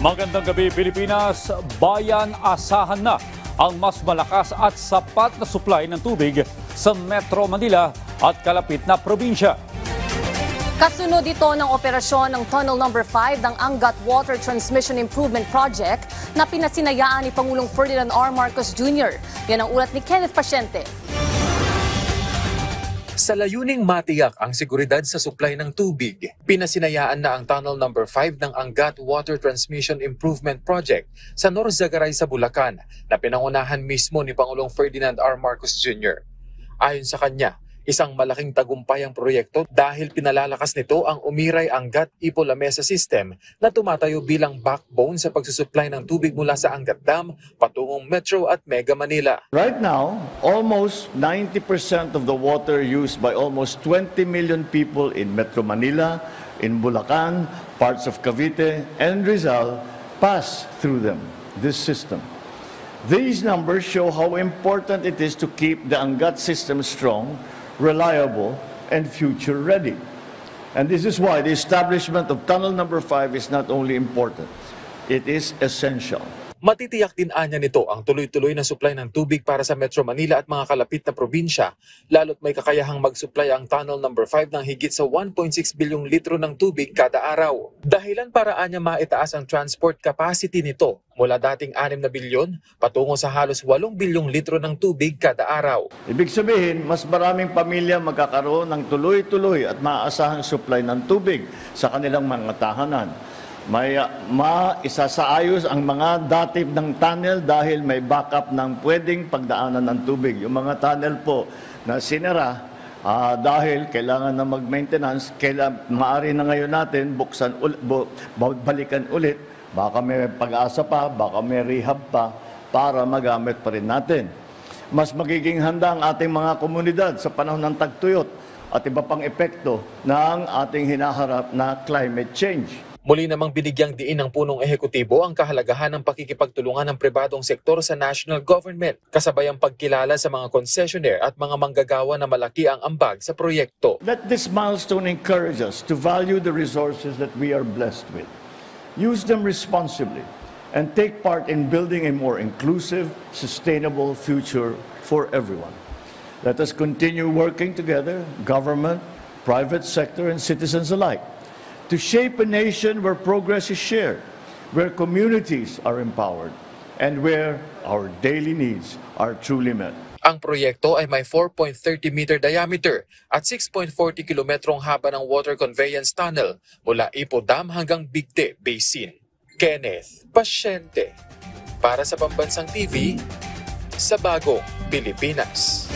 Magandang gabi Pilipinas, bayan asahan na ang mas malakas at sapat na supply ng tubig sa Metro Manila at kalapit na probinsya. Kasunod ito ng operasyon ng Tunnel No. 5 ng Angat Water Transmission Improvement Project na pinasinayaan ni Pangulong Ferdinand R. Marcos Jr. Yan ang ulat ni Kenneth Pasyente. Sa layuning matiyak ang seguridad sa supply ng tubig, pinasinayaan na ang Tunnel No. 5 ng Angat Water Transmission Improvement Project sa Norzagaray sa Bulacan na pinangunahan mismo ni Pangulong Ferdinand R. Marcos Jr. Ayon sa kanya, isang malaking tagumpay ang proyekto dahil pinalalakas nito ang Umiray-Angat Ipo-Lamesa System na tumatayo bilang backbone sa pagsusupply ng tubig mula sa Angat Dam patungong Metro at Mega Manila. Right now, almost 90% of the water used by almost 20 million people in Metro Manila, in Bulacan, parts of Cavite, and Rizal pass through this system. These numbers show how important it is to keep the Angat system strong, reliable, and future-ready. And this is why the establishment of Tunnel No. 5 is not only important, it is essential. Matitiyak din anya nito ang tuloy-tuloy na supply ng tubig para sa Metro Manila at mga kalapit na probinsya, lalo't may kakayahang mag-supply ang Tunnel No. 5 ng higit sa 1.6 bilyong litro ng tubig kada araw. Dahilan para anya maitaas ang transport capacity nito mula dating 6 na bilyon patungo sa halos 8 bilyong litro ng tubig kada araw. Ibig sabihin, mas maraming pamilya magkakaroon ng tuloy-tuloy at maaasahang supply ng tubig sa kanilang mga tahanan. May isasaayos ang mga datib ng tunnel dahil may backup ng pwedeng pagdaanan ng tubig. Yung mga tunnel po na sinara dahil kailangan na mag-maintenance, maaari na ngayon natin balikan ulit. Baka may pag-asa pa, baka may rehab pa para magamit pa rin natin. Mas magiging handa ang ating mga komunidad sa panahon ng tagtuyot at iba pang epekto ng ating hinaharap na climate change. Muli namang binigyang diin ng punong ehekutibo ang kahalagahan ng pakikipagtulungan ng pribadong sektor sa national government, kasabay ang pagkilala sa mga concessionaire at mga manggagawa na malaki ang ambag sa proyekto. Let this milestone encourage us to value the resources that we are blessed with, use them responsibly, and take part in building a more inclusive, sustainable future for everyone. Let us continue working together, government, private sector, and citizens alike, to shape a nation where progress is shared, where communities are empowered, and where our daily needs are truly met. Ang proyekto ay may 4.30-meter diameter at 6.40 kilometrong haba ng water conveyance tunnel mula Ipo Dam hanggang Bigte Basin. Kenneth Pasyente, para sa Pambansang TV, sa Bagong Pilipinas.